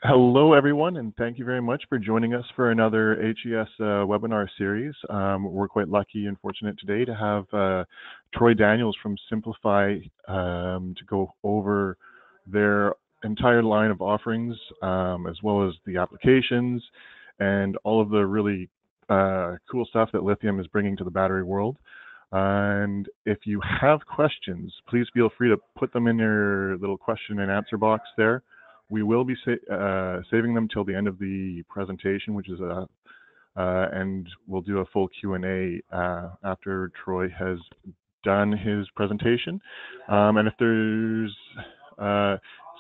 Hello, everyone, and thank you very much for joining us for another HES webinar series. We're quite lucky and fortunate today to have Troy Daniels from Simpliphi to go over their entire line of offerings, as well as the applications and all of the really cool stuff that lithium is bringing to the battery world. And if you have questions, please feel free to put them in your little question and answer box there. We will be saving them till the end of the presentation, which is and we'll do a full Q&A after Troy has done his presentation. And if there's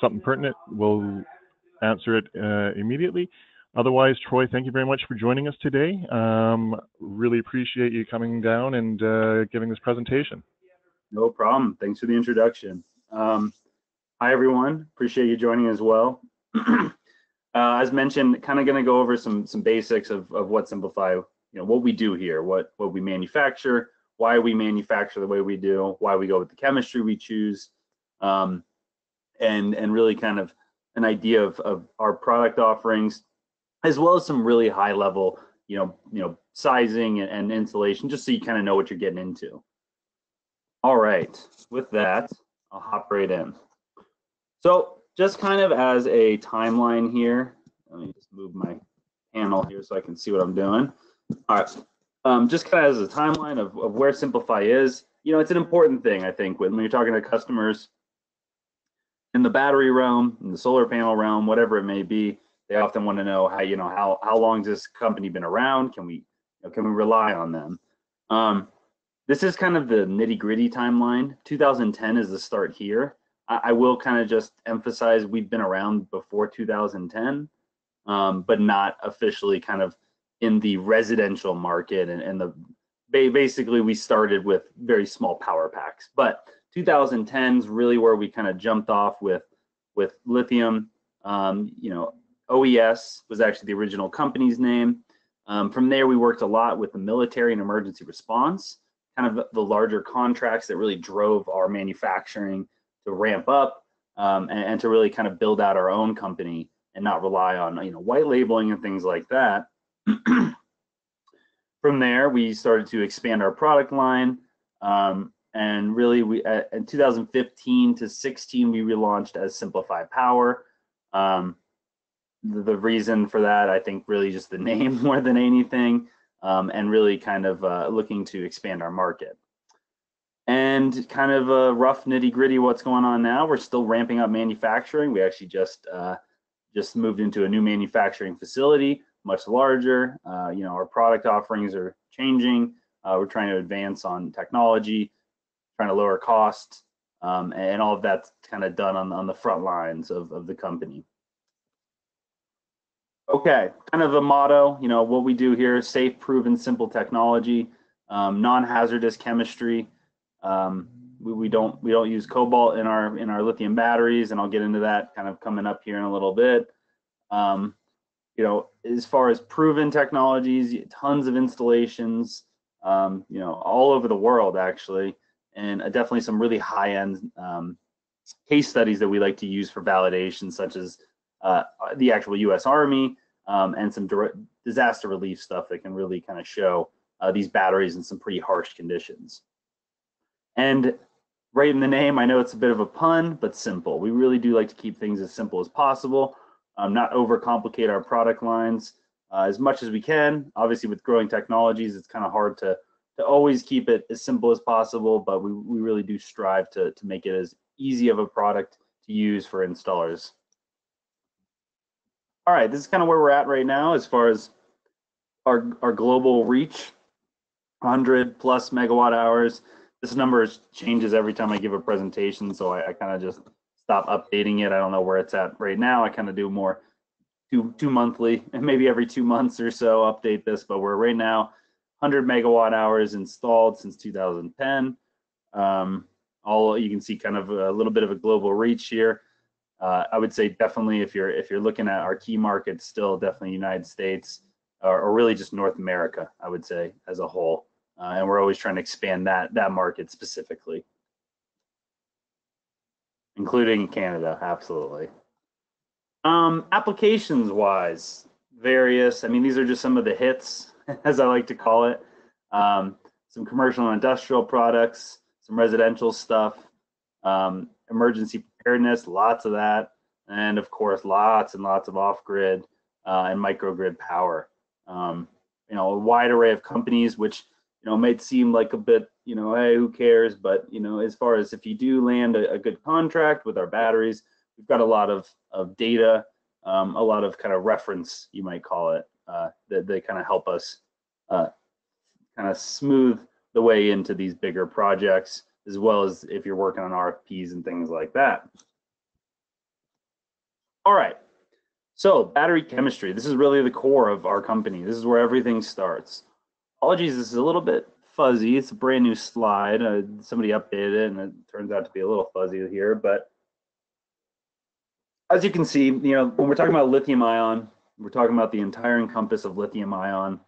something pertinent, we'll answer it immediately. Otherwise, Troy, thank you very much for joining us today. Really appreciate you coming down and giving this presentation. No problem. Thanks for the introduction. Hi, everyone. Appreciate you joining as well. As mentioned, kind of going to go over some basics of what Simpliphi, what we do here, what we manufacture, why we manufacture the way we do, why we go with the chemistry we choose, and really kind of an idea of our product offerings, as well as some really high level, sizing and installation, just so you kind of know what you're getting into. All right, with that, I'll hop right in. So just kind of as a timeline here, let me just move my panel here so I can see what I'm doing. All right, just kind of as a timeline of where Simpliphi is, it's an important thing, I think, when you're talking to customers in the battery realm, in the solar panel realm, whatever it may be. They often want to know how long has this company been around? Can we rely on them? This is kind of the nitty-gritty timeline. 2010 is the start here. I will kind of just emphasize we've been around before 2010, but not officially kind of in the residential market. And basically we started with very small power packs. But 2010 is really where we kind of jumped off with lithium. OES was actually the original company's name. From there, we worked a lot with the military and emergency response, kind of the larger contracts that really drove our manufacturing to ramp up and to really kind of build out our own company and not rely on white labeling and things like that. From there, we started to expand our product line, and really in 2015 to 16 we relaunched as Simpliphi Power. The reason for that, I think, really just the name more than anything, and really kind of looking to expand our market. And kind of a rough nitty-gritty what's going on now. We're still ramping up manufacturing. We actually just moved into a new manufacturing facility, much larger. Our product offerings are changing. We're trying to advance on technology, trying to lower costs, and all of that's kind of done on the front lines of the company. Okay, kind of a motto, what we do here: safe, proven, simple technology, non-hazardous chemistry. We don't use cobalt in our lithium batteries, and I'll get into that kind of coming up here in a little bit. As far as proven technologies, tons of installations, all over the world actually, and definitely some really high-end case studies that we like to use for validation, such as the actual U.S. Army, and some disaster relief stuff that can really kind of show these batteries in some pretty harsh conditions. And right in the name, I know it's a bit of a pun, but simple. We really do like to keep things as simple as possible, not overcomplicate our product lines as much as we can. Obviously, with growing technologies, it's kind of hard to always keep it as simple as possible, but we really do strive to make it as easy of a product to use for installers. All right, this is kind of where we're at right now as far as our global reach, 100+ megawatt hours. This number changes every time I give a presentation, so I kind of just stop updating it. I don't know where it's at right now. I kind of do more two monthly, and maybe every 2 months or so update this, but we're right now 100 megawatt hours installed since 2010. You can see kind of a little bit of a global reach here. I would say definitely if you're looking at our key markets, still definitely United States, or really just North America, I would say as a whole. And we're always trying to expand that market specifically, including Canada, absolutely. Applications wise, various. I mean, these are just some of the hits, as I like to call it. Some commercial and industrial products, some residential stuff, emergency preparedness, lots of that, and of course, lots and lots of off-grid and microgrid power. You know, a wide array of companies, which, you know, might seem like a bit, you know, hey, who cares? But, you know, as far as if you do land a good contract with our batteries, we've got a lot of data, a lot of kind of reference, you might call it, that they kind of help us kind of smooth the way into these bigger projects, as well as if you're working on RFPs and things like that. All right, so battery chemistry. This is really the core of our company. This is where everything starts. Apologies, this is a little bit fuzzy. It's a brand new slide. Somebody updated it, and it turns out to be a little fuzzy here. But as you can see, you know, when we're talking about lithium ion, we're talking about the entire encompass of lithium ion.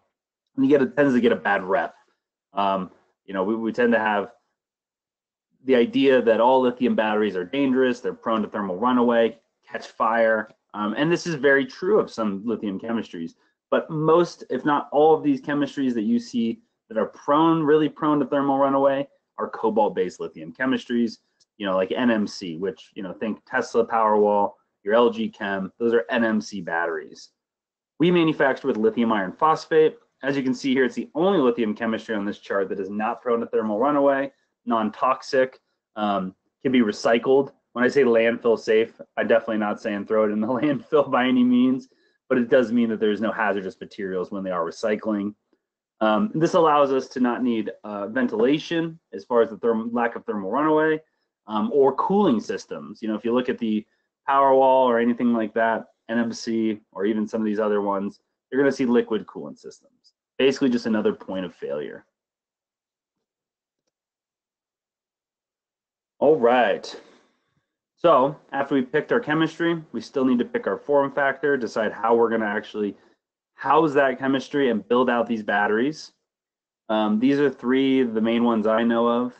And it tends to get a bad rep. You know, we tend to have the idea that all lithium batteries are dangerous, they're prone to thermal runaway, catch fire. And this is very true of some lithium chemistries. But most, if not all of these chemistries that you see that are really prone to thermal runaway are cobalt-based lithium chemistries, you know, like NMC, which, you know, think Tesla Powerwall, your LG Chem, those are NMC batteries. We manufacture with lithium iron phosphate. As you can see here, it's the only lithium chemistry on this chart that is not prone to thermal runaway, non-toxic, can be recycled. When I say landfill safe, I'm definitely not saying throw it in the landfill by any means, but it does mean that there's no hazardous materials when they are recycling. This allows us to not need ventilation as far as the lack of thermal runaway, or cooling systems. You know, if you look at the Powerwall or anything like that, NMC, or even some of these other ones, you're going to see liquid coolant systems. Basically just another point of failure. All right. So after we picked our chemistry, we still need to pick our form factor, decide how we're going to actually house that chemistry and build out these batteries. These are three of the main ones I know of.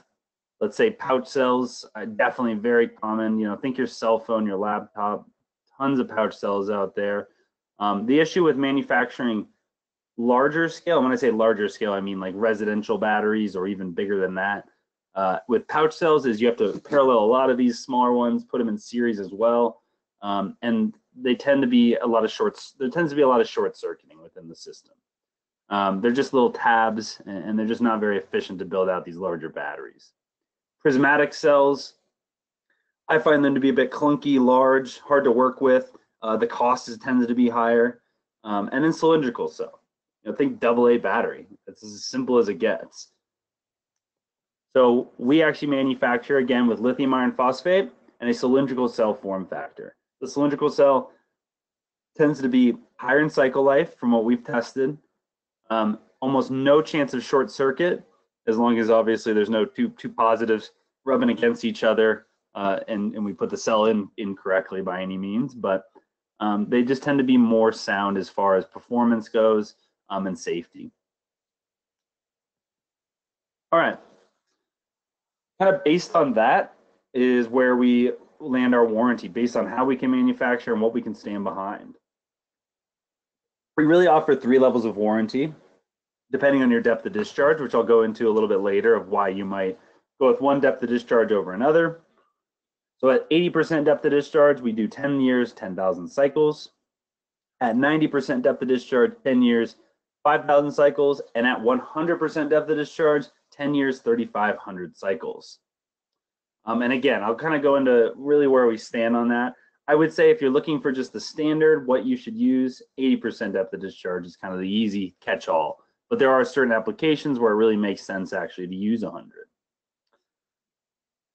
Let's say pouch cells, definitely very common. You know, think your cell phone, your laptop, tons of pouch cells out there. The issue with manufacturing larger scale, when I say larger scale, I mean like residential batteries or even bigger than that. With pouch cells is you have to parallel a lot of these smaller ones, put them in series as well. And they tend to be there tends to be a lot of short circuiting within the system. They're just little tabs, and they're just not very efficient to build out these larger batteries. Prismatic cells, I find them to be a bit clunky, large, hard to work with. The cost tends to be higher. And then cylindrical cell, you know, think AA battery. It's as simple as it gets. So we actually manufacture, again, with lithium iron phosphate and a cylindrical cell form factor. The cylindrical cell tends to be higher in cycle life from what we've tested. Almost no chance of short circuit, as long as obviously there's no two positives rubbing against each other, and we put the cell in incorrectly by any means. But they just tend to be more sound as far as performance goes, and safety. All right. Kind of based on that is where we land our warranty, based on how we can manufacture and what we can stand behind. We really offer 3 levels of warranty, depending on your depth of discharge, which I'll go into a little bit later of why you might go with one depth of discharge over another. So at 80% depth of discharge, we do 10 years, 10,000 cycles. At 90% depth of discharge, 10 years, 5,000 cycles. And at 100% depth of discharge, 10 years, 3,500 cycles. And again, I'll kind of go into really where we stand on that. I would say if you're looking for just the standard, what you should use, 80% depth of discharge is kind of the easy catch-all. But there are certain applications where it really makes sense actually to use 100.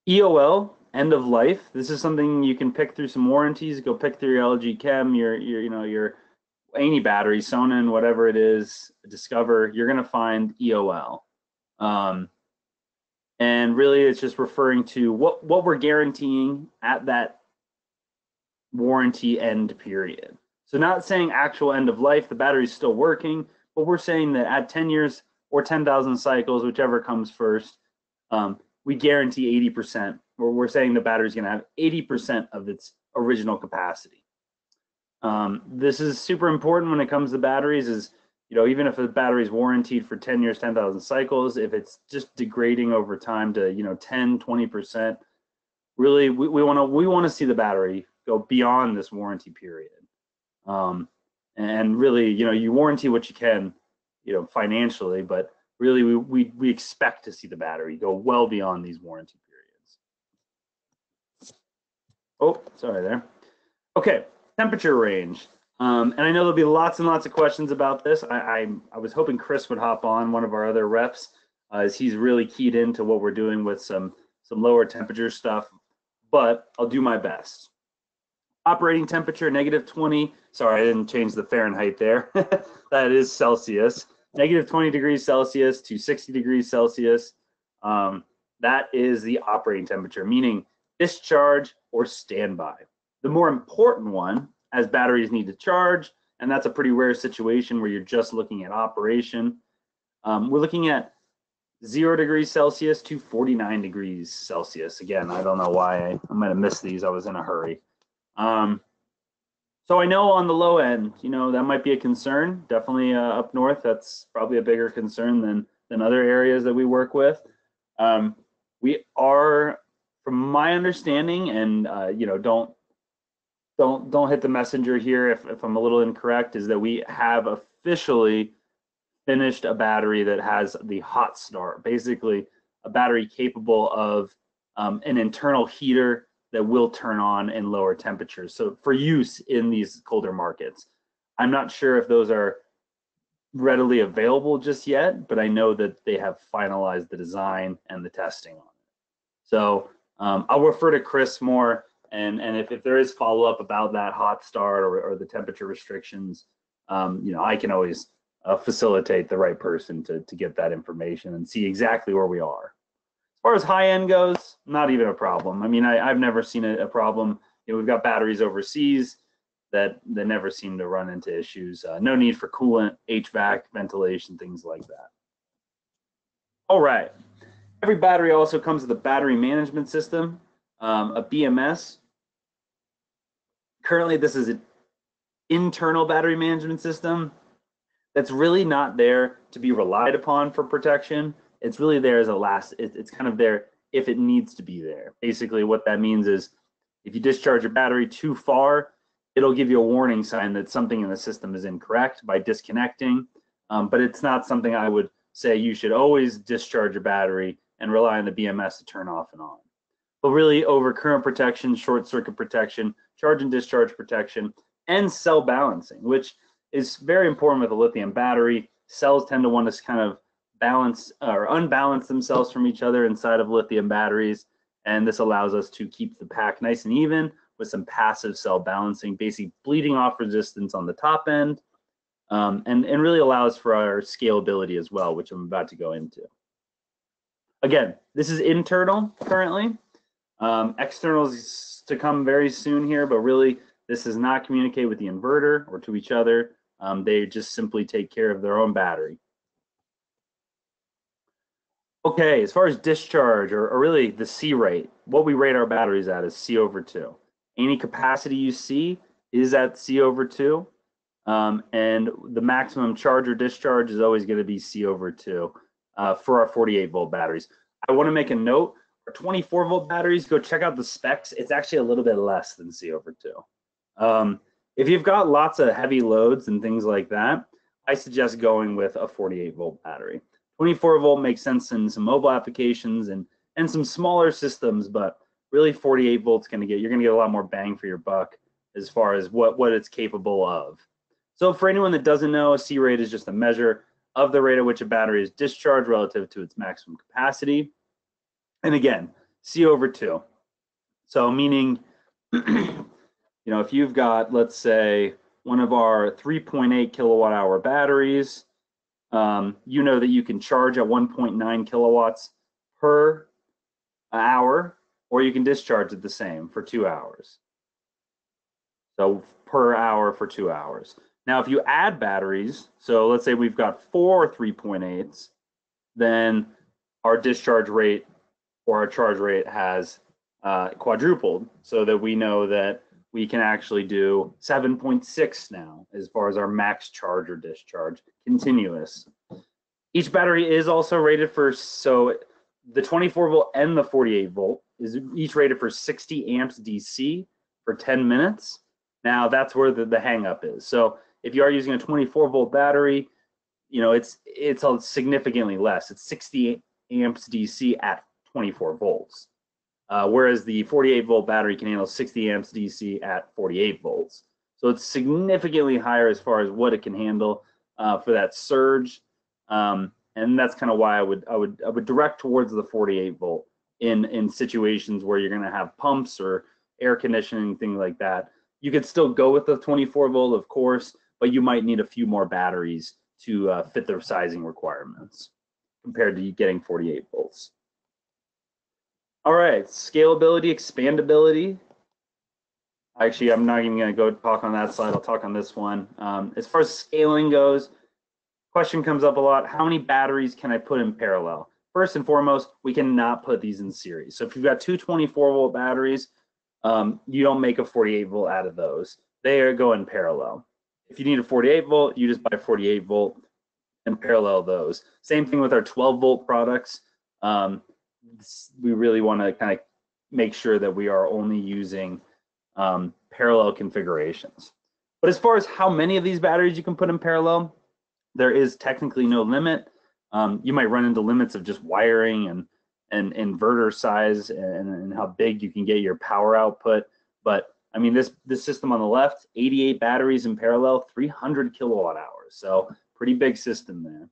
EOL, end of life. This is something you can pick through some warranties. Go pick through your LG Chem, your any battery, Sonnen, whatever it is, Discover. You're going to find EOL. And really, it's just referring to what we're guaranteeing at that warranty end period. So not saying actual end of life, the battery's still working, but we're saying that at 10 years or 10,000 cycles, whichever comes first, we guarantee 80%, or we're saying the battery's going to have 80% of its original capacity. This is super important when it comes to batteries is, even if a battery is warranted for 10 years, 10,000 cycles, if it's just degrading over time to, 10, 20%, really we want to see the battery go beyond this warranty period. And really, you warranty what you can, financially, but really we expect to see the battery go well beyond these warranty periods. Oh, sorry there. Okay, temperature range. And I know there'll be lots and lots of questions about this. I was hoping Chris would hop on, one of our other reps, as he's really keyed into what we're doing with some lower temperature stuff, but I'll do my best. Operating temperature, -20. Sorry, I didn't change the Fahrenheit there. That is Celsius. -20 degrees Celsius to 60 degrees Celsius. That is the operating temperature, meaning discharge or standby. The more important one, as batteries need to charge, and that's a pretty rare situation where you're just looking at operation. We're looking at 0 degrees Celsius to 49 degrees Celsius. Again, I don't know why I might have missed these. I was in a hurry. So I know on the low end, that might be a concern. Definitely up north, that's probably a bigger concern than other areas that we work with. We are, from my understanding, and don't hit the messenger here if I'm a little incorrect, is that we have officially finished a battery that has the hot start, basically a battery capable of an internal heater that will turn on in lower temperatures. So for use in these colder markets. I'm not sure if those are readily available just yet, but I know that they have finalized the design and the testing on it. So I'll refer to Chris more, and if there is follow-up about that hot start or the temperature restrictions, I can always facilitate the right person to get that information and see exactly where we are. As far as high end goes, not even a problem. I mean, I've never seen a problem. We've got batteries overseas that never seem to run into issues. No need for coolant, HVAC, ventilation, things like that. All right. Every battery also comes with a battery management system, a BMS. Currently, this is an internal battery management system that's really not there to be relied upon for protection. It's really there as a last, it's kind of there if it needs to be there. Basically what that means is if you discharge your battery too far, it'll give you a warning sign that something in the system is incorrect by disconnecting. But it's not something I would say you should always discharge your battery and rely on the BMS to turn off and on. But really over current protection, short circuit protection, charge and discharge protection, and cell balancing, which is very important with a lithium battery. Cells tend to want to kind of balance or unbalance themselves from each other inside of lithium batteries, and this allows us to keep the pack nice and even with some passive cell balancing, basically bleeding off resistance on the top end, and really allows for our scalability as well, which I'm about to go into. Again, this is internal currently. External is to come very soon here, but really this does not communicate with the inverter or to each other. They just simply take care of their own battery. Okay, as far as discharge or really the C rate, what we rate our batteries at is C/2. Any capacity you see is at C/2, and the maximum charge or discharge is always going to be C/2 for our 48-volt batteries. I want to make a note, our 24-volt batteries, go check out the specs. It's actually a little bit less than C/2. If you've got lots of heavy loads and things like that, I suggest going with a 48-volt battery. 24-volt makes sense in some mobile applications and some smaller systems, but really 48 volts you're going to get a lot more bang for your buck as far as what it's capable of. So for anyone that doesn't know, a C rate is just a measure of the rate at which a battery is discharged relative to its maximum capacity. And again, C/2. So meaning, if you've got, let's say, one of our 3.8 kilowatt hour batteries, you know that you can charge at 1.9 kilowatts per hour, or you can discharge at the same for 2 hours. So per hour for 2 hours. Now, if you add batteries, so let's say we've got 4 3.8s, then our discharge rate or our charge rate has quadrupled, so that we know that we can actually do 7.6 now as far as our max charge or discharge, continuous. Each battery is also rated for, so the 24 volt and the 48 volt is each rated for 60 amps DC for 10 minutes. Now that's where the hang up is. So if you are using a 24 volt battery, you know, it's significantly less. It's 60 amps DC at 24 volts. Whereas the 48 volt battery can handle 60 amps DC at 48 volts. So it's significantly higher as far as what it can handle for that surge. And that's kind of why I would direct towards the 48 volt in situations where you're going to have pumps or air conditioning, things like that. You could still go with the 24 volt, of course, but you might need a few more batteries to fit their sizing requirements compared to getting 48 volts. All right, scalability, expandability. Actually, I'm not even going to go talk on that slide. I'll talk on this one. As far as scaling goes, question comes up a lot. How many batteries can I put in parallel? First and foremost, we cannot put these in series. So if you've got two 24 volt batteries, you don't make a 48 volt out of those. They go in parallel. If you need a 48 volt, you just buy 48 volt and parallel those. Same thing with our 12 volt products. We really want to kind of make sure that we are only using parallel configurations. But as far as how many of these batteries you can put in parallel, there is technically no limit. You might run into limits of just wiring and inverter size and how big you can get your power output. But I mean, this system on the left, 88 batteries in parallel, 300 kilowatt hours. So pretty big system there.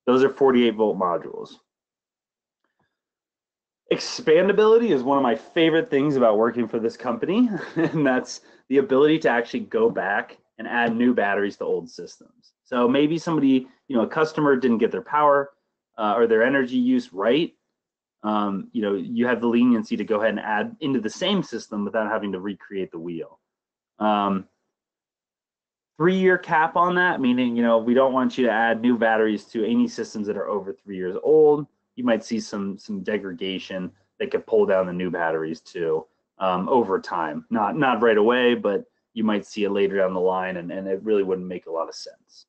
Those are 48 volt modules. Expandability is one of my favorite things about working for this company, and that's the ability to actually go back and add new batteries to old systems. So maybe somebody, you know, a customer didn't get their power or their energy use right. You know, you have the leniency to go ahead and add into the same system without having to recreate the wheel. 3-year cap on that, meaning, you know, we don't want you to add new batteries to any systems that are over 3 years old. You might see some degradation that could pull down the new batteries too over time. Not right away, but you might see it later down the line, and it really wouldn't make a lot of sense.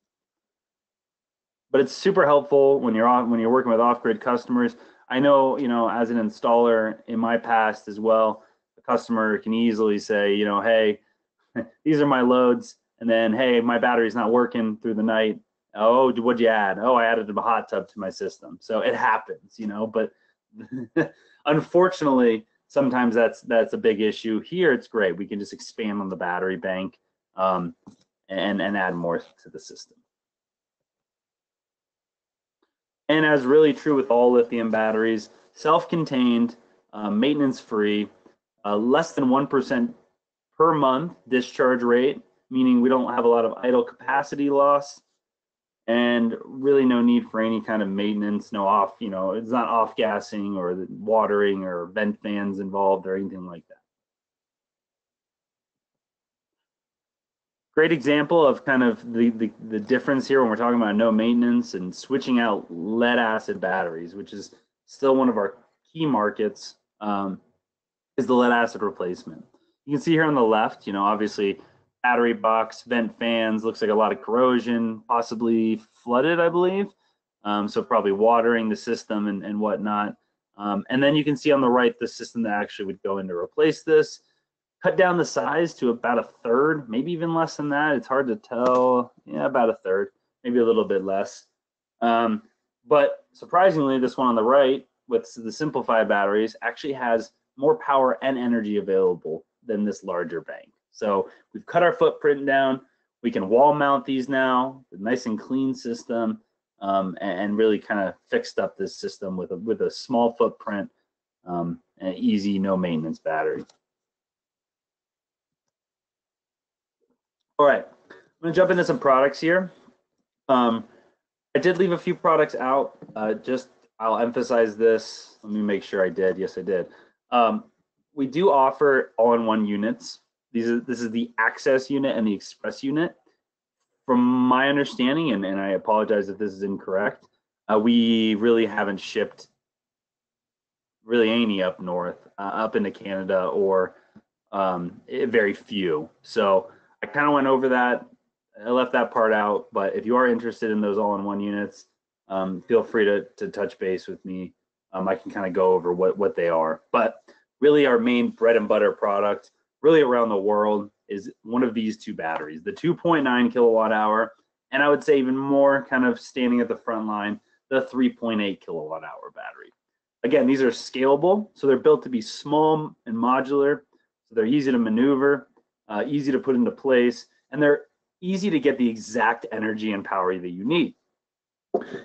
But it's super helpful when you're working with off-grid customers. I know, you know, as an installer in my past as well, the customer can easily say, you know, hey, these are my loads, and then, hey, my battery's not working through the night. Oh, what'd you add? Oh, I added a hot tub to my system. So it happens, you know, but unfortunately, sometimes that's a big issue. Here, it's great. We can just expand on the battery bank and add more to the system. And as really true with all lithium batteries, self-contained, maintenance-free, less than 1% per month discharge rate, meaning we don't have a lot of idle capacity loss, and really no need for any kind of maintenance, no off, you know, it's not off-gassing or watering or vent fans involved or anything like that. Great example of kind of the difference here when we're talking about no maintenance and switching out lead acid batteries, which is still one of our key markets, is the lead acid replacement. You can see here on the left, you know, obviously battery box, vent fans, looks like a lot of corrosion, possibly flooded, I believe. So probably watering the system and whatnot. And then you can see on the right, the system that actually would go in to replace this. Cut down the size to about 1/3, maybe even less than that. It's hard to tell. Yeah, about 1/3, maybe a little bit less. But surprisingly, this one on the right with the Simpliphi batteries actually has more power and energy available than this larger bank. So we've cut our footprint down. We can wall mount these now, a nice and clean system, and really kind of fixed up this system with a small footprint and easy, no maintenance battery. All right, I'm gonna jump into some products here. I did leave a few products out. I'll emphasize this. Let me make sure I did. Yes, I did. We do offer all-in-one units. This is the Access unit and the Express unit. From my understanding, and I apologize if this is incorrect, we really haven't shipped really any up north, up into Canada or very few. So I kind of went over that. I left that part out, but if you are interested in those all-in-one units, feel free to touch base with me. I can kind of go over what they are. But really our main bread and butter product really around the world is one of these two batteries, the 2.9 kilowatt hour, and I would say even more kind of standing at the front line, the 3.8 kilowatt hour battery. Again, these are scalable, so they're built to be small and modular, so they're easy to maneuver, easy to put into place, and they're easy to get the exact energy and power that you need.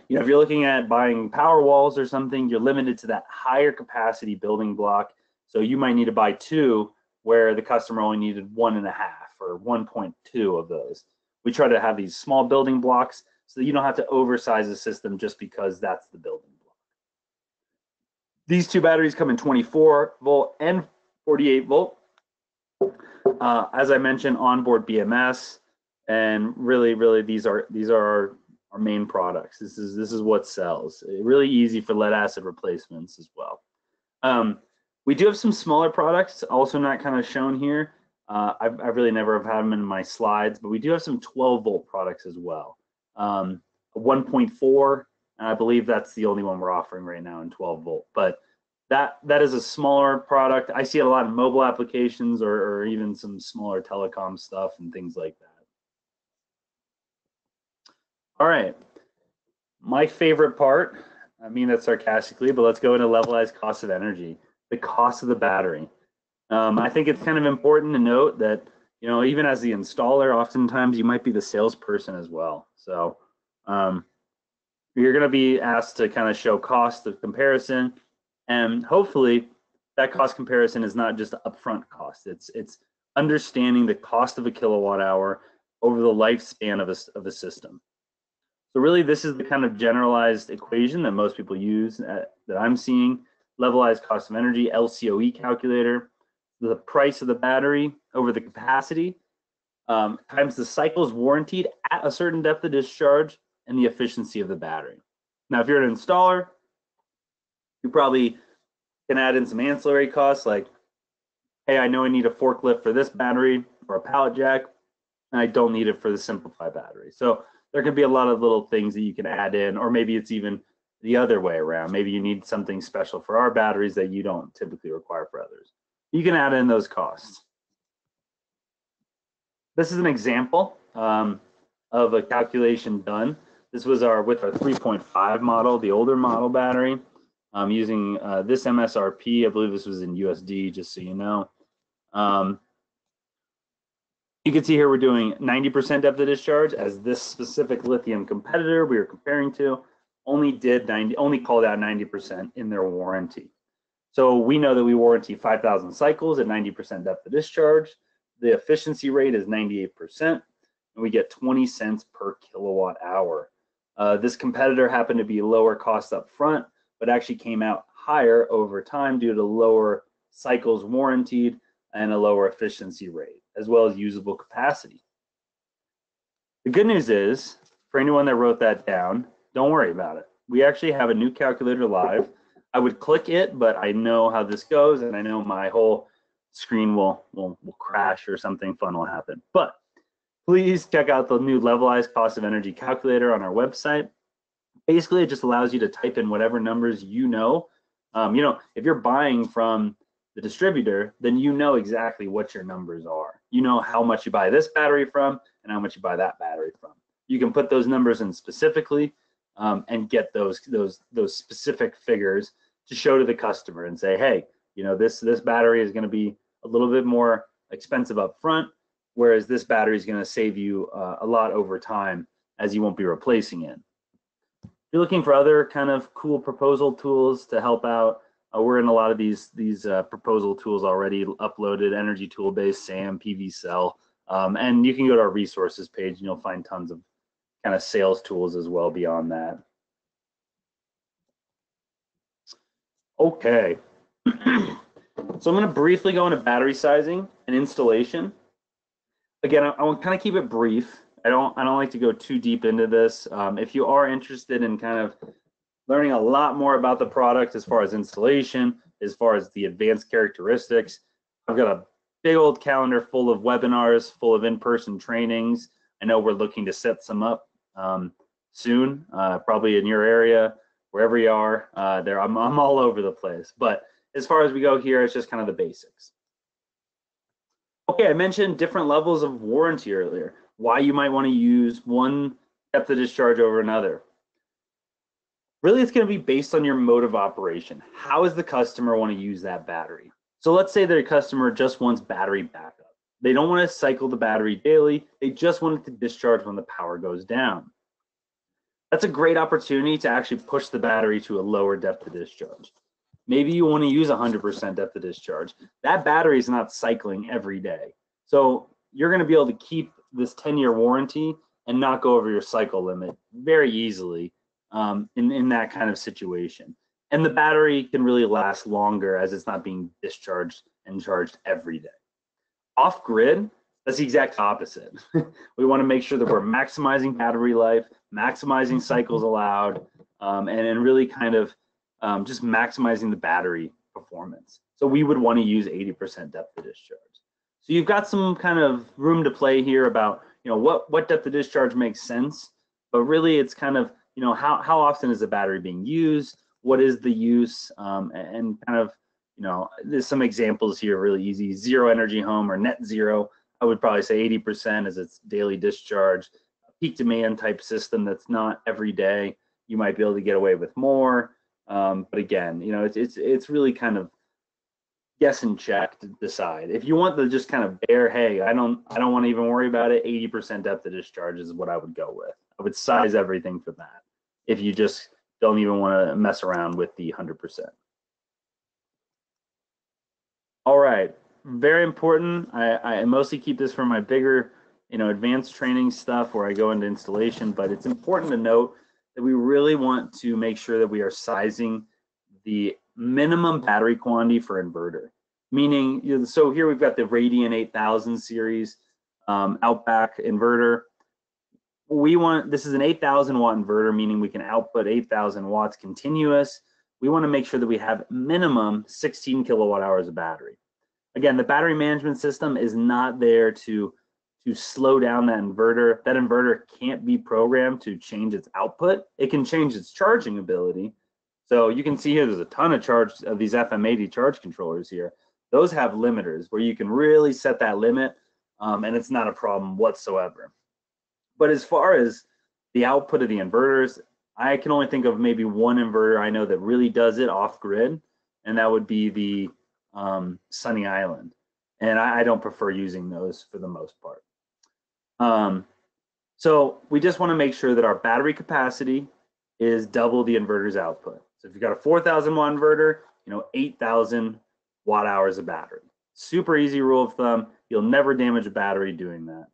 You know, if you're looking at buying power walls or something, you're limited to that higher capacity building block. So you might need to buy two where the customer only needed 1.5 or 1.2 of those. We try to have these small building blocks so that you don't have to oversize the system just because that's the building block. These two batteries come in 24 volt and 48 volt. As I mentioned, onboard BMS, and really these are our main products. This is what sells. Really easy for lead acid replacements as well. We do have some smaller products, also not kind of shown here. I really never have had them in my slides, but we do have some 12 volt products as well. 1.4, and I believe that's the only one we're offering right now in 12 volt. But that is a smaller product. I see it a lot in mobile applications or even some smaller telecom stuff and things like that. All right, my favorite part, I mean that sarcastically, but let's go into levelized cost of energy, the cost of the battery. I think it's kind of important to note that, you know, even as the installer, oftentimes you might be the salesperson as well. So you're going to be asked to kind of show cost of comparison, and hopefully that cost comparison is not just upfront cost. It's understanding the cost of a kilowatt hour over the lifespan of a system. So really, this is the kind of generalized equation that most people use that I'm seeing. Levelized cost of energy, LCOE calculator, the price of the battery over the capacity, times the cycles warranted at a certain depth of discharge, and the efficiency of the battery. Now, if you're an installer, you probably can add in some ancillary costs like, hey, I know I need a forklift for this battery or a pallet jack, and I don't need it for the Simpliphi battery. So there can be a lot of little things that you can add in, or maybe it's even the other way around. Maybe you need something special for our batteries that you don't typically require for others. You can add in those costs. This is an example of a calculation done. This was with our 3.5 model, the older model battery. Using this MSRP, I believe this was in USD, just so you know. You can see here we're doing 90% depth of discharge, as this specific lithium competitor we were comparing to only called out 90% in their warranty. So we know that we warranty 5,000 cycles at 90% depth of discharge. The efficiency rate is 98%, and we get 20 cents per kilowatt hour. This competitor happened to be lower cost up front, but actually came out higher over time due to lower cycles warranted and a lower efficiency rate, as well as usable capacity. The good news is, for anyone that wrote that down, don't worry about it. We actually have a new calculator live. I would click it, but I know how this goes, and I know my whole screen will crash or something fun will happen. But please check out the new levelized cost of energy calculator on our website. Basically, it just allows you to type in whatever numbers you know. If you're buying from the distributor, then you know exactly what your numbers are. You know how much you buy this battery from and how much you buy that battery from. You can put those numbers in specifically and get those specific figures to show to the customer and say, hey, you know, this battery is going to be a little bit more expensive up front, whereas this battery is going to save you a lot over time, as you won't be replacing it. If you're looking for other kind of cool proposal tools to help out, we're in a lot of these proposal tools already uploaded: Energy Toolbase, SAM, PV Cell, and you can go to our resources page and you'll find tons of kind of sales tools as well beyond that. Okay, so I'm going to briefly go into battery sizing and installation. Again, I want to kind of keep it brief. I don't like to go too deep into this. If you are interested in kind of learning a lot more about the product as far as installation, as far as the advanced characteristics, I've got a big old calendar full of webinars, full of in-person trainings. I know we're looking to set some up soon, probably in your area, wherever you are. I'm all over the place. But as far as we go here, it's just kind of the basics. Okay, I mentioned different levels of warranty earlier. Why you might want to use one depth of discharge over another. Really, it's going to be based on your mode of operation. How does the customer want to use that battery? So let's say their customer just wants battery backup. They don't want to cycle the battery daily. They just want it to discharge when the power goes down. That's a great opportunity to actually push the battery to a lower depth of discharge. Maybe you want to use 100% depth of discharge. That battery is not cycling every day. So you're going to be able to keep this 10-year warranty and not go over your cycle limit very easily in that kind of situation. And the battery can really last longer as it's not being discharged and charged every day. Off grid, that's the exact opposite. We want to make sure that we're maximizing battery life, maximizing cycles allowed, and really kind of just maximizing the battery performance. So we would want to use 80% depth of discharge. So you've got some kind of room to play here about, what depth of discharge makes sense, but really it's kind of, how often is the battery being used? What is the use? And kind of, there's some examples here really easy. Zero energy home or net zero, I would probably say 80% as its daily discharge. Peak demand type system that's not every day, you might be able to get away with more. But again, it's really kind of guess and check to decide. If you want the just kind of bare, hey, I don't want to even worry about it, 80% depth of discharge is what I would go with. I would size everything for that if you just don't even want to mess around with the 100%. All right, very important. I mostly keep this for my bigger, advanced training stuff where I go into installation, but it's important to note that we really want to make sure that we are sizing the minimum battery quantity for inverter. Meaning, so here we've got the Radiant 8000 series Outback inverter. This is an 8,000 watt inverter, meaning we can output 8,000 watts continuous. We want to make sure that we have minimum 16 kilowatt hours of battery. Again, the battery management system is not there to slow down that inverter. That inverter can't be programmed to change its output. It can change its charging ability. So you can see here, there's a ton of these FM80 charge controllers here. Those have limiters where you can really set that limit, and it's not a problem whatsoever. But as far as the output of the inverters, I can only think of maybe one inverter I know that really does it off grid, and that would be the Sunny Island. And I don't prefer using those for the most part. So we just want to make sure that our battery capacity is double the inverter's output. So if you've got a 4,000 watt inverter, 8,000 watt hours of battery. Super easy rule of thumb. You'll never damage a battery doing that.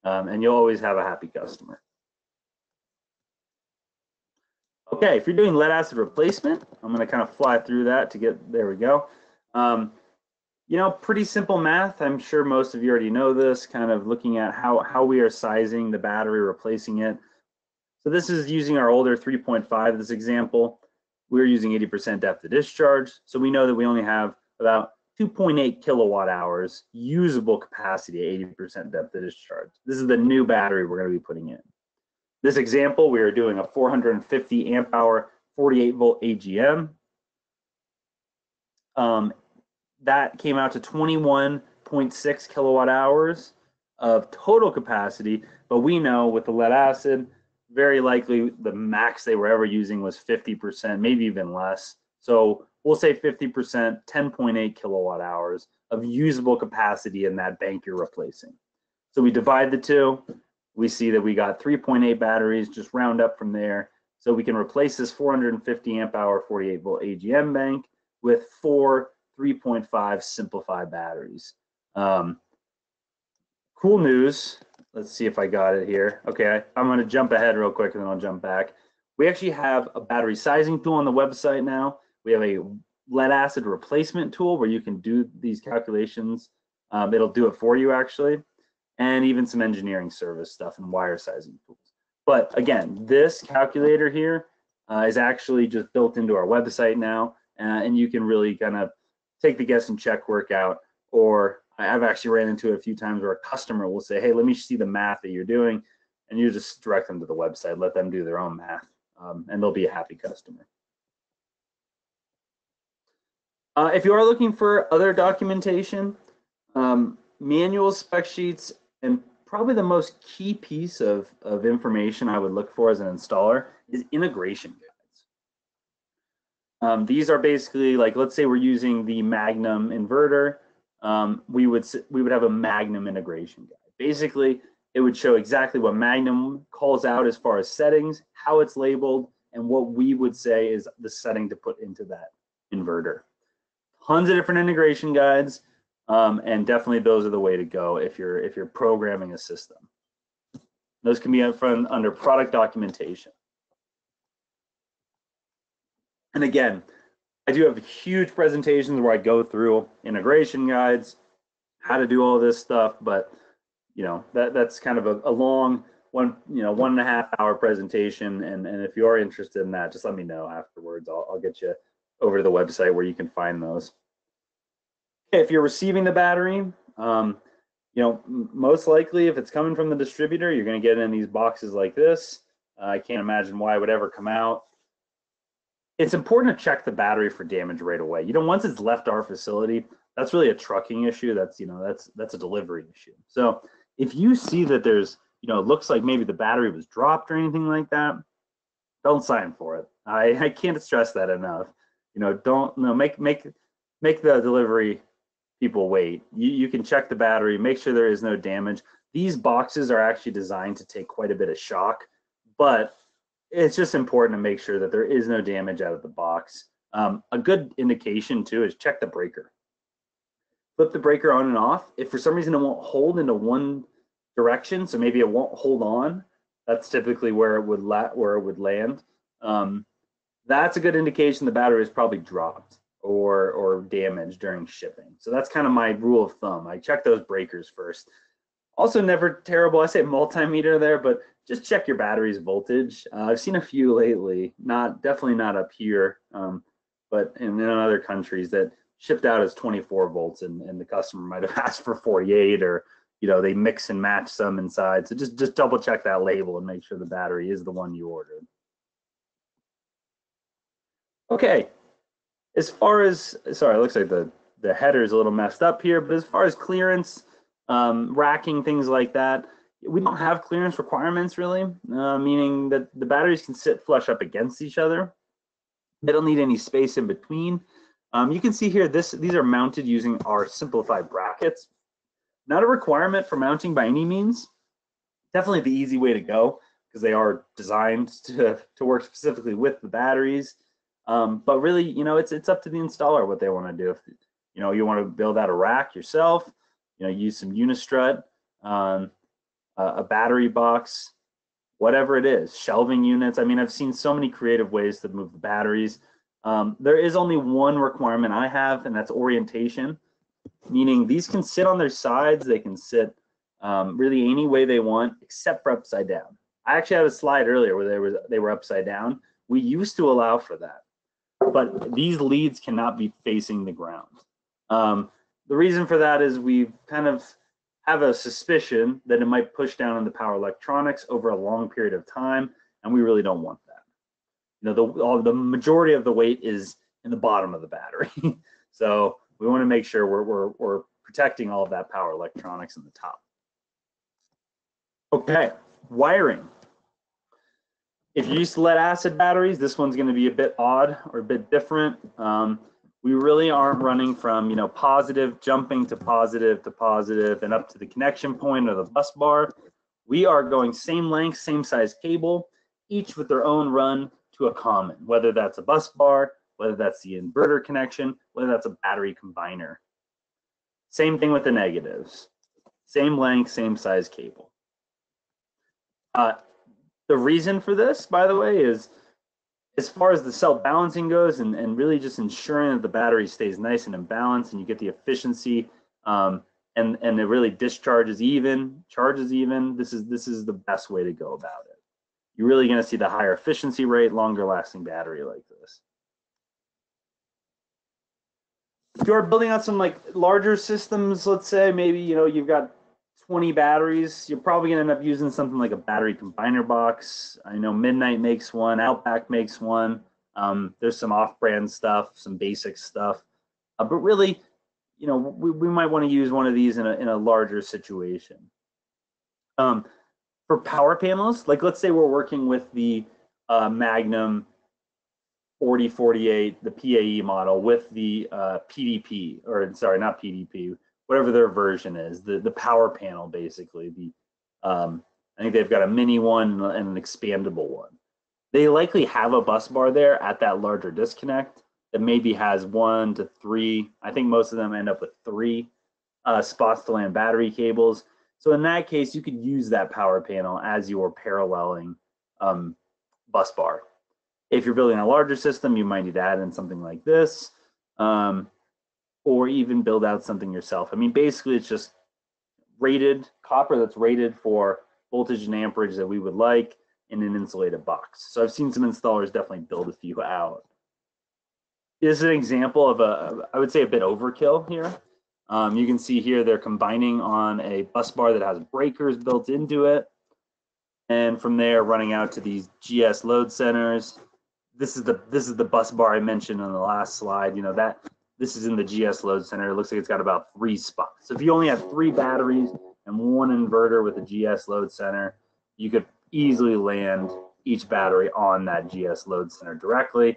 And you'll always have a happy customer. Okay, if you're doing lead acid replacement, I'm going to kind of fly through that to get, there we go. Pretty simple math. I'm sure most of you already know this, kind of looking at how we are sizing the battery, replacing it. So this is using our older 3.5, this example. We're using 80% depth of discharge. So we know that we only have about 2.8 kilowatt hours usable capacity at 80% depth of discharge. This is the new battery we're going to be putting in. This example, we are doing a 450 amp hour, 48 volt AGM. That came out to 21.6 kilowatt hours of total capacity, but we know with the lead acid, very likely the max they were ever using was 50%, maybe even less. So we'll say 50%, 10.8 kilowatt hours of usable capacity in that bank you're replacing. So we divide the two, we see that we got 3.8 batteries, just round up from there. So we can replace this 450 amp hour 48 volt AGM bank with 4 3.5 Simpliphi batteries. Cool news. Let's see if I got it here. Okay, I'm going to jump ahead real quick and then I'll jump back. We actually have a battery sizing tool on the website now. We have a lead acid replacement tool where you can do these calculations. It'll do it for you actually, and even some engineering service stuff and wire sizing tools. But again, this calculator here is actually just built into our website now, and you can really kind of take the guess and check workout, or I've actually ran into it a few times where a customer will say, hey, let me see the math that you're doing, and you just direct them to the website, let them do their own math, and they'll be a happy customer. If you are looking for other documentation, manual spec sheets, and probably the most key piece of information I would look for as an installer is integration guides. These are basically like, let's say we're using the Magnum inverter, we would have a Magnum integration guide. Basically, it would show exactly what Magnum calls out as far as settings, how it's labeled, and what we would say is the setting to put into that inverter. Tons of different integration guides, and definitely those are the way to go if you're programming a system. Those can be under product documentation. And again, I do have huge presentations where I go through integration guides, how to do all this stuff, but you know, that's kind of a long 1.5 hour presentation, and if you are interested in that, just let me know afterwards. I'll get you over to the website where you can find those. Okay, if you're receiving the battery, you know, most likely if it's coming from the distributor, you're going to get it in these boxes like this. I can't imagine why it would ever come out. It's important to check the battery for damage right away. You know, once it's left our facility, that's really a trucking issue. That's, you know, that's a delivery issue. So if you see that there's, you know, it looks like maybe the battery was dropped or anything like that, don't sign for it. I can't stress that enough. You know, don't make the delivery people wait. You can check the battery, make sure there is no damage. These boxes are actually designed to take quite a bit of shock, but it's just important to make sure that there is no damage out of the box. A good indication too is check the breaker. Flip the breaker on and off. If for some reason it won't hold into one direction, so maybe it won't hold on, that's typically where it would land. That's a good indication the battery is probably dropped or damaged during shipping. So that's kind of my rule of thumb. I check those breakers first. Also, never terrible, I say multimeter there, but just check your battery's voltage. I've seen a few lately, definitely not up here, but in other countries that shipped out as 24 volts, and the customer might have asked for 48, or you know, they mix and match some inside. So just double check that label and make sure the battery is the one you ordered. Okay, as far as, sorry, it looks like the header is a little messed up here, but as far as clearance, racking, things like that, we don't have clearance requirements really, meaning that the batteries can sit flush up against each other. They don't need any space in between. You can see here, these are mounted using our Simpliphi brackets. Not a requirement for mounting by any means. Definitely the easy way to go because they are designed to work specifically with the batteries. But really, you know, it's up to the installer what they want to do. If you know, you want to build out a rack yourself, you know, use some unistrut, a battery box, whatever it is, shelving units. I mean, I've seen so many creative ways to move the batteries. There is only one requirement I have, and that's orientation, meaning these can sit on their sides. They can sit really any way they want, except for upside down. I actually had a slide earlier where they were upside down. We used to allow for that, but these leads cannot be facing the ground. The reason for that is we kind of have a suspicion that it might push down on the power electronics over a long period of time, and we really don't want that. You know, the majority of the weight is in the bottom of the battery, so we want to make sure we're protecting all of that power electronics in the top. Okay, wiring. If you're used to lead acid batteries, this one's going to be a bit odd or a bit different. We really aren't running from, you know, positive, jumping to positive, and up to the connection point or the bus bar. We are going same length, same size cable, each with their own run to a common, whether that's a bus bar, whether that's the inverter connection, whether that's a battery combiner. Same thing with the negatives. Same length, same size cable. The reason for this, by the way, is as far as the cell balancing goes, and really just ensuring that the battery stays nice and in balance, and you get the efficiency, and it really discharges even, charges even. This is the best way to go about it. You're really going to see the higher efficiency rate, longer lasting battery like this. If you are building out some like larger systems, let's say maybe you've got 20 batteries, you're probably gonna end up using something like a battery combiner box. I know Midnight makes one, Outback makes one. There's some off-brand stuff, some basic stuff, but really, we might want to use one of these in a larger situation. For power panels, like let's say we're working with the Magnum 4048, the PAE model with the PDP, or sorry, not PDP, whatever their version is, the power panel basically. I think they've got a mini one and an expandable one. They likely have a bus bar there at that larger disconnect that maybe has 1 to 3. I think most of them end up with 3 spots to land battery cables. So in that case, you could use that power panel as your paralleling bus bar. If you're building a larger system, you might need to add in something like this, or even build out something yourself. I mean, basically, it's just rated copper that's rated for voltage and amperage that we would like in an insulated box. So I've seen some installers definitely build a few out. This is an example of I would say a bit overkill here. You can see here they're combining on a bus bar that has breakers built into it, and from there running out to these GS load centers. This is the bus bar I mentioned on the last slide. This is in the GS load center. It looks like it's got about 3 spots. So if you only have 3 batteries and 1 inverter with a GS load center, you could easily land each battery on that GS load center directly. In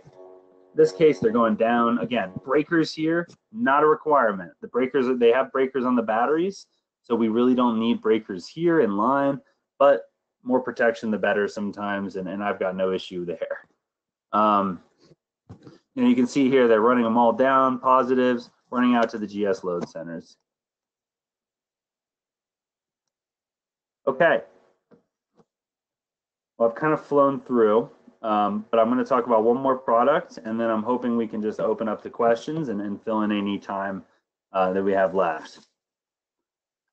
this case, they're going down. Again, breakers here, not a requirement. The breakers, they have breakers on the batteries, so we really don't need breakers here in line, but more protection the better sometimes, and I've got no issue there. You can see here they're running them all down, positives, running out to the GS load centers. Okay. Well, I've kind of flown through, but I'm going to talk about one more product, and then I'm hoping we can just open up the questions and fill in any time that we have left.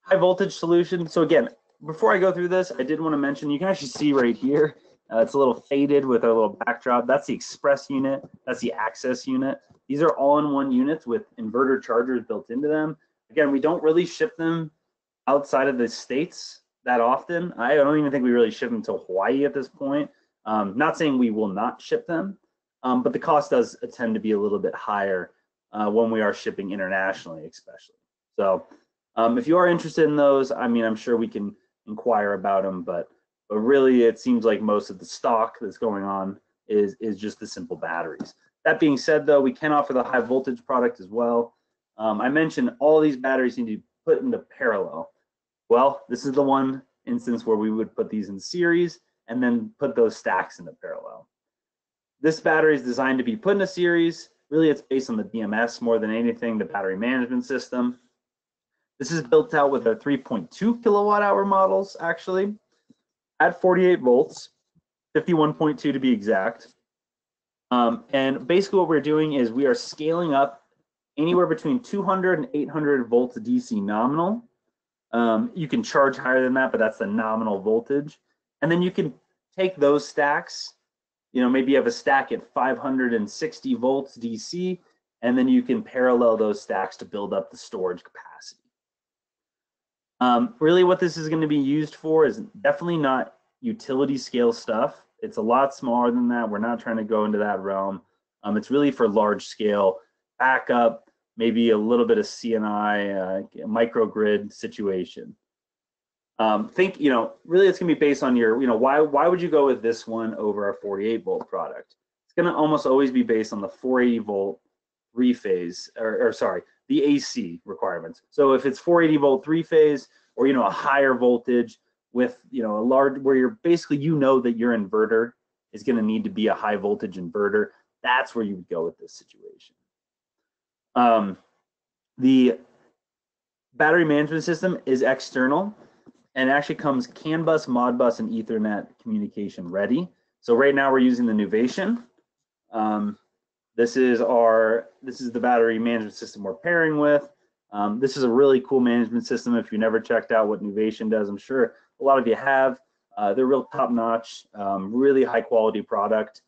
High voltage solution. So again, before I go through this, I did want to mention, you can actually see right here, it's a little faded with our little backdrop. That's the express unit. That's the access unit. These are all-in-one units with inverter chargers built into them. Again, we don't really ship them outside of the States that often. I don't even think we really ship them to Hawaii at this point. Not saying we will not ship them, but the cost does tend to be a little bit higher when we are shipping internationally, especially. So if you are interested in those, I mean, I'm sure we can inquire about them, but really it seems like most of the stock that's going on is just the simple batteries. That being said, though, we can offer the high voltage product as well. I mentioned all these batteries need to be put into parallel. Well, this is the one instance where we would put these in series and then put those stacks into parallel. This battery is designed to be put in a series. Really, it's based on the BMS more than anything, the battery management system. This is built out with our 3.2 kilowatt hour models, actually, at 48 volts, 51.2 to be exact. And basically what we're doing is we are scaling up anywhere between 200 and 800 volts DC nominal. You can charge higher than that, but that's the nominal voltage. And then you can take those stacks, maybe you have a stack at 560 volts DC, and then you can parallel those stacks to build up the storage capacity. Really what this is going to be used for is definitely not utility scale stuff. It's a lot smaller than that. We're not trying to go into that realm. It's really for large scale backup, maybe a little bit of CNI, microgrid situation. Really it's gonna be based on your, why would you go with this one over our 48 volt product? It's gonna almost always be based on the 480 volt 3-phase, the AC requirements. So if it's 480 volt 3-phase, or a higher voltage with a large, where you're basically that your inverter is going to need to be a high voltage inverter, that's where you would go with this situation. The battery management system is external and actually comes CAN bus, Modbus, and Ethernet communication ready. So right now we're using the Nuvation. This is the battery management system we're pairing with. This is a really cool management system. If you never checked out what Nuvation does, I'm sure a lot of you have. They're real top-notch, really high-quality product.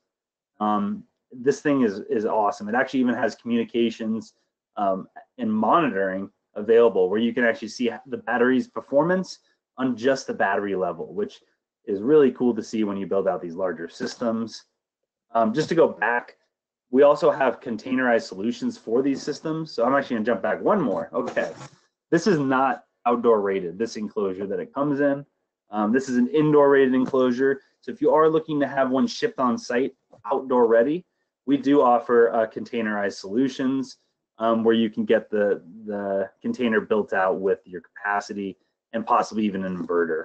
This thing is awesome. It actually even has communications and monitoring available, where you can actually see the battery's performance on just the battery level, which is really cool to see when you build out these larger systems. Just to go back, we also have containerized solutions for these systems. So I'm actually gonna jump back one more. Okay, this is not outdoor rated, this enclosure that it comes in. This is an indoor rated enclosure. So if you are looking to have one shipped on site, outdoor ready, we do offer containerized solutions where you can get the container built out with your capacity and possibly even an inverter.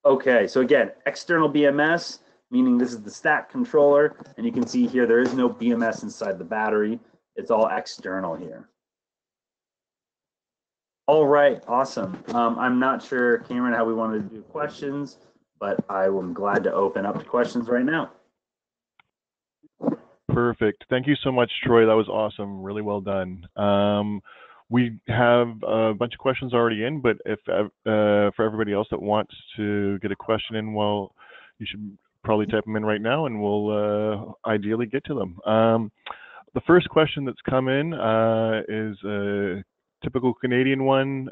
Okay, so again, external BMS, meaning this is the stack controller, and you can see here there is no BMS inside the battery. It's all external here. All right, awesome. I'm not sure, Cameron, how we wanted to do questions, but I am glad to open up to questions right now. Perfect. Thank you so much, Troy. That was awesome. Really well done. We have a bunch of questions already in, but if for everybody else that wants to get a question in, well, you should probably type them in right now, and we'll ideally get to them. The first question that's come in is a typical Canadian one.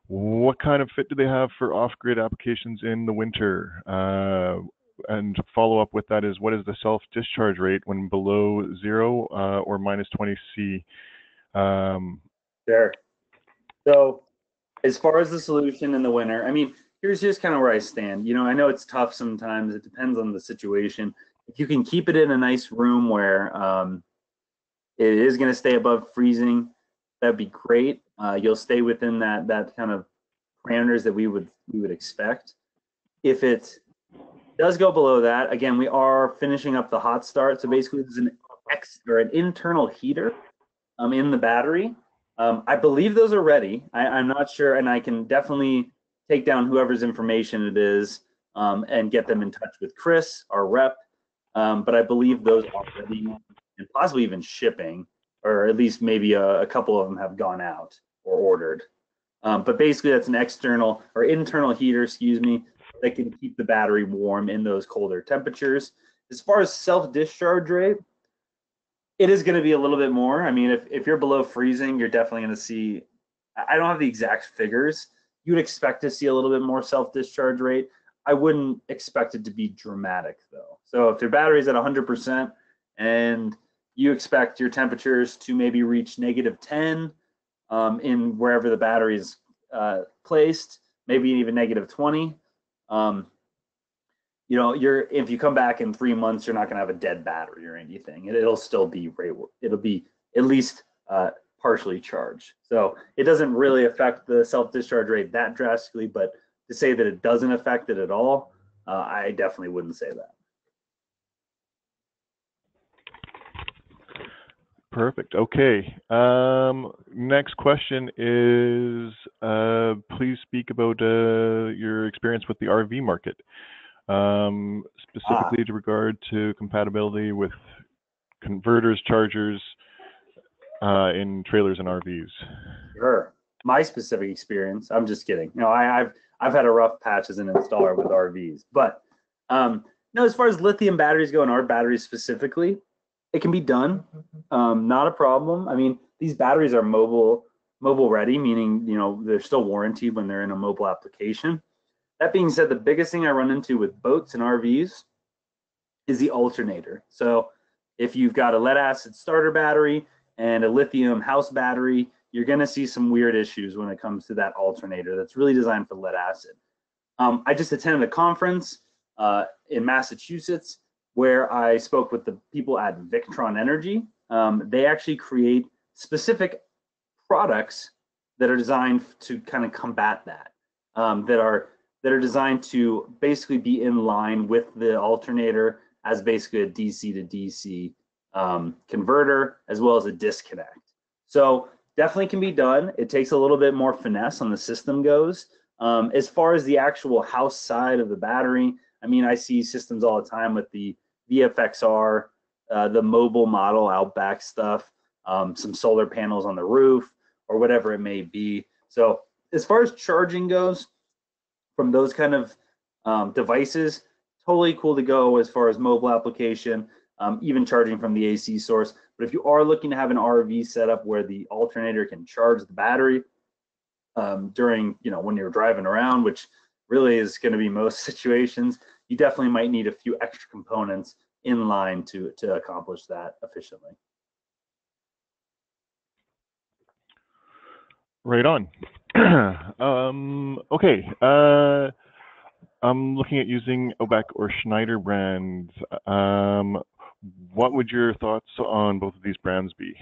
What kind of fit do they have for off-grid applications in the winter? And follow up with that is, what is the self-discharge rate when below 0 or minus 20 C? Sure. So as far as the solution in the winter, I mean, here's just kind of where I stand. You know, I know it's tough sometimes. It depends on the situation. If you can keep it in a nice room where it is going to stay above freezing, that'd be great. You'll stay within that kind of parameters that we would expect. If it does go below that, again, we are finishing up the hot start. So basically, there's an internal heater in the battery. I believe those are ready. I'm not sure, and I can definitely take down whoever's information it is and get them in touch with Chris, our rep. But I believe those are ready and possibly even shipping, or at least maybe a couple of them have gone out or ordered. But basically, that's an external or internal heater, excuse me, that can keep the battery warm in those colder temperatures. As far as self-discharge rate, it is going to be a little bit more. I mean, if you're below freezing, you're definitely going to see, I don't have the exact figures. You would expect to see a little bit more self-discharge rate. I wouldn't expect it to be dramatic though. So if your battery's at 100% and you expect your temperatures to maybe reach -10 in wherever the battery is placed, maybe even -20, you know, if you come back in 3 months, you're not going to have a dead battery or anything. It'll still be it'll be at least partially charged. So it doesn't really affect the self-discharge rate that drastically, but to say that it doesn't affect it at all, I definitely wouldn't say that. Perfect. Okay. Next question is, please speak about your experience with the RV market, specifically with regard to compatibility with converters, chargers in trailers and RVs. Sure. My specific experience, I'm just kidding. You know, I've had a rough patch as an installer with RVs, but no, as far as lithium batteries go and our batteries specifically, it can be done. Not a problem. I mean, these batteries are mobile ready, meaning, you know, they're still warranted when they're in a mobile application. That being said, the biggest thing I run into with boats and RVs is the alternator. So if you've got a lead acid starter battery and a lithium house battery, you're going to see some weird issues when it comes to that alternator that's really designed for lead acid. I just attended a conference in Massachusetts where I spoke with the people at Victron Energy. They actually create specific products that are designed to kind of combat that, that are designed to basically be in line with the alternator as basically a DC to DC converter, as well as a disconnect. So definitely can be done. It takes a little bit more finesse on the system goes. As far as the actual house side of the battery, I mean, I see systems all the time with the VFXR, the mobile model Outback stuff, some solar panels on the roof, or whatever it may be. So as far as charging goes, from those kind of devices, totally cool to go as far as mobile application. even charging from the AC source. But if you are looking to have an RV setup where the alternator can charge the battery during, when you're driving around, which really is going to be most situations, you definitely might need a few extra components in line to accomplish that efficiently. Right on. Okay. I'm looking at using Obeck or Schneider brands. What would your thoughts on both of these brands be?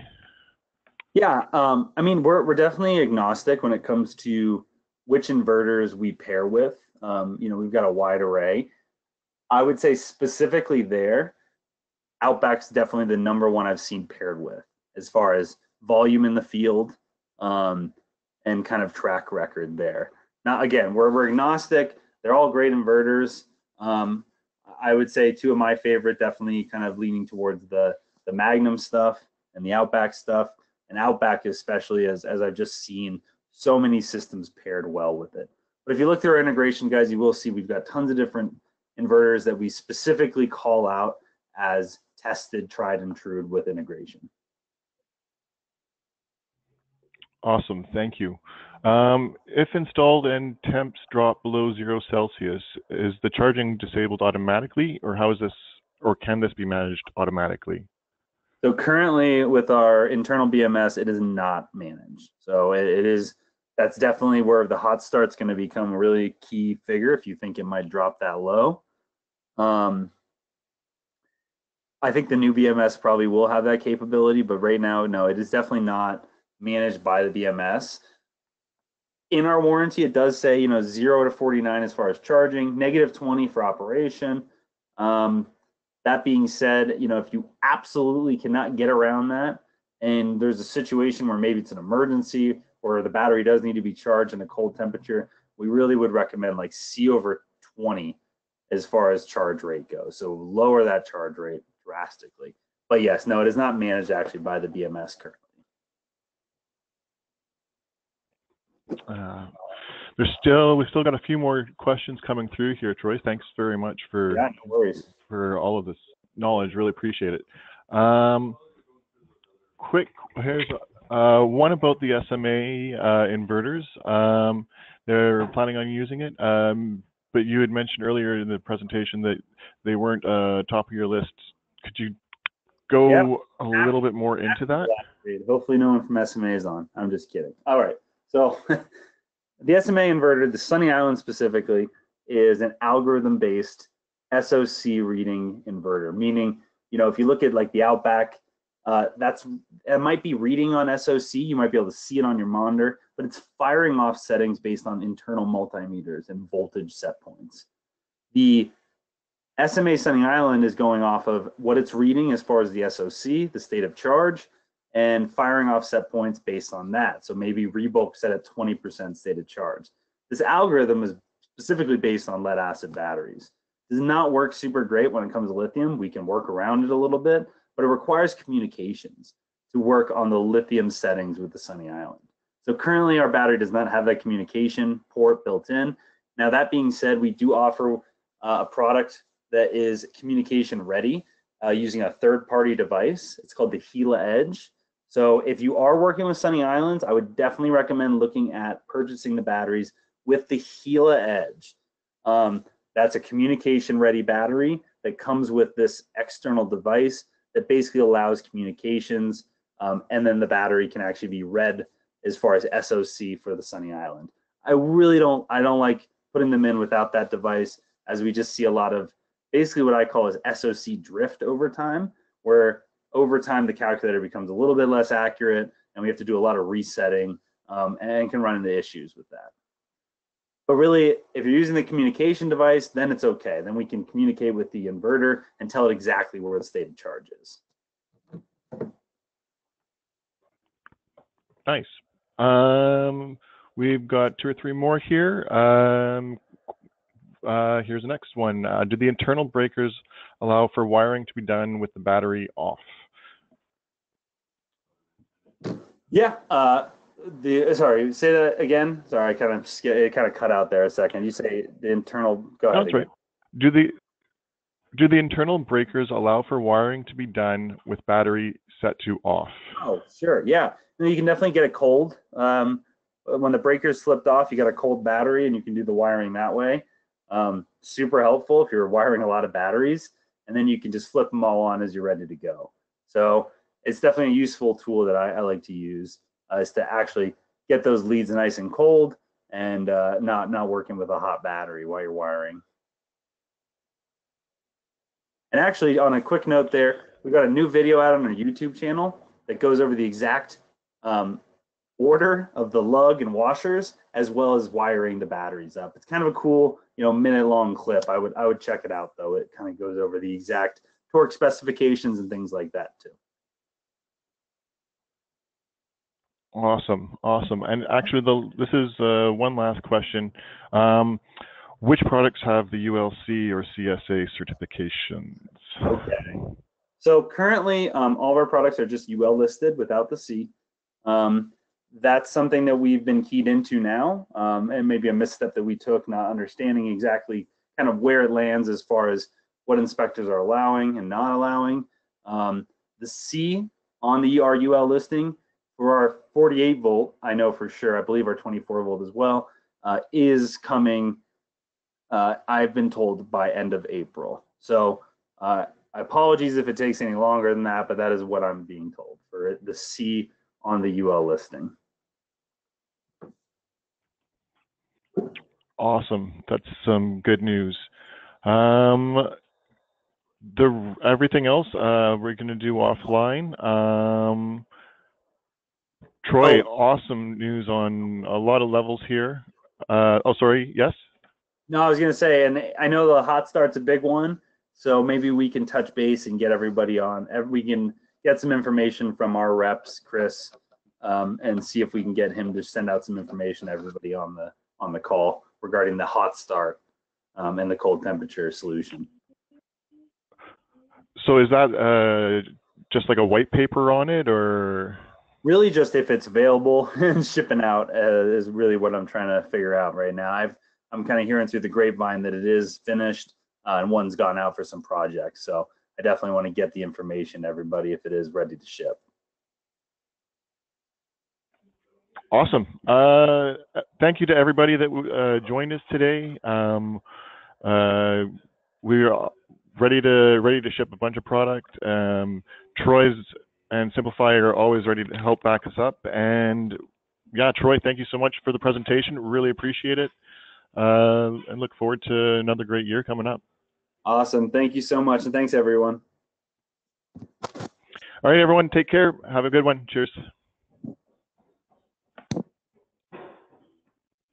Yeah, I mean, we're definitely agnostic when it comes to which inverters we pair with. We've got a wide array. I would say specifically there, Outback's definitely the number one I've seen paired with as far as volume in the field and kind of track record there. Now, again, we're agnostic. They're all great inverters. I would say two of my favorite, definitely kind of leaning towards the Magnum stuff and the Outback stuff. And Outback especially, as I've just seen so many systems paired well with it. But if you look through our integration, guys, you will see we've got tons of different inverters that we specifically call out as tested, tried and true with integration. Awesome, thank you. If installed and temps drop below 0 Celsius, is the charging disabled automatically, or how is this, or can this be managed automatically? So currently with our internal BMS, it is not managed. So it is, that's definitely where the hot start's going to become a really key figure if you think it might drop that low. I think the new BMS probably will have that capability, but right now, no, it is definitely not managed by the BMS. In our warranty, it does say, 0 to 49 as far as charging, -20 for operation. That being said, if you absolutely cannot get around that, and there's a situation where maybe it's an emergency or the battery does need to be charged in a cold temperature, we really would recommend like C/20 as far as charge rate goes. So lower that charge rate drastically. But yes, no, it is not managed actually by the BMS currently. We've still got a few more questions coming through here, Troy. Thanks very much for no worries. For all of this knowledge. Really appreciate it. Here's one about the SMA inverters. They're planning on using it, but you had mentioned earlier in the presentation that they weren't top of your list. Could you go a little bit more into that? Hopefully no one from SMA is on. I'm just kidding. All right. So the SMA inverter, the Sunny Island specifically, is an algorithm-based SOC reading inverter, meaning, if you look at like the Outback, it might be reading on SOC, you might be able to see it on your monitor, but it's firing off settings based on internal multimeters and voltage set points. The SMA Sunny Island is going off of what it's reading as far as the SOC, the state of charge, and firing off set points based on that. So maybe Rebulk set at 20% state of charge. This algorithm is specifically based on lead acid batteries. Does not work super great when it comes to lithium. We can work around it a little bit, but it requires communications to work on the lithium settings with the Sunny Island. So currently our battery does not have that communication port built in. Now that being said, we do offer a product that is communication ready using a third-party device. It's called the Gila Edge. So if you are working with Sunny Islands, I would definitely recommend looking at purchasing the batteries with the Gila Edge. That's a communication-ready battery that comes with this external device that basically allows communications, and then the battery can actually be read as far as SOC for the Sunny Island. I don't like putting them in without that device, as we just see a lot of basically what I call is SOC drift over time, where over time the calculator becomes a little bit less accurate and we have to do a lot of resetting and can run into issues with that. But really, if you're using the communication device, then it's okay. Then we can communicate with the inverter and tell it exactly where the state of charge is. Nice. We've got 2 or 3 more here. Here's the next one. Do the internal breakers allow for wiring to be done with the battery off? Yeah. Sorry, say that again. Sorry, it kind of cut out there a second. You say the internal. Go ahead. That's right. Do Do the internal breakers allow for wiring to be done with battery set to off? Oh, sure, yeah. You can definitely get it cold. When the breakers slipped off, you got a cold battery and you can do the wiring that way. Super helpful if you're wiring a lot of batteries, and then you can just flip them all on as you're ready to go. So it's definitely a useful tool that I like to use, is to actually get those leads nice and cold and not working with a hot battery while you're wiring. And actually, on a quick note there, we've got a new video out on our YouTube channel that goes over the exact order of the lug and washers, as well as wiring the batteries up. It's kind of a cool, minute-long clip. I would check it out, though. It kind of goes over the exact torque specifications and things like that, too. Awesome, awesome. And actually, this is one last question. Which products have the ULC or CSA certifications? Okay. So currently, all of our products are just UL listed without the C. That's something that we've been keyed into now, and maybe a misstep that we took, not understanding exactly kind of where it lands as far as what inspectors are allowing and not allowing. The C on the UL listing for our 48 volt, I know for sure, I believe our 24 volt as well, is coming, I've been told, by end of April. So apologies if it takes any longer than that, but that is what I'm being told for the C on the UL listing. Awesome. That's some good news. Everything else we're going to do offline. Troy, awesome news on a lot of levels here. Oh, sorry. Yes? No, I was going to say, and I know the hot start's a big one, so maybe we can touch base and get everybody on. We can get some information from our reps, Chris, and see if we can get him to send out some information to everybody on the call regarding the hot start and the cold temperature solution. So is that just like a white paper on it, or? Really just if it's available and shipping out is really what I'm trying to figure out right now. I'm kind of hearing through the grapevine that it is finished and one's gone out for some projects. So I definitely want to get the information to everybody if it is ready to ship. Awesome. Thank you to everybody that joined us today. We're ready to ship a bunch of product. Troy's and Simpliphi are always ready to help back us up. And yeah, Troy, thank you so much for the presentation. Really appreciate it. And look forward to another great year coming up. Awesome. Thank you so much. And thanks, everyone. All right, everyone. Take care. Have a good one. Cheers.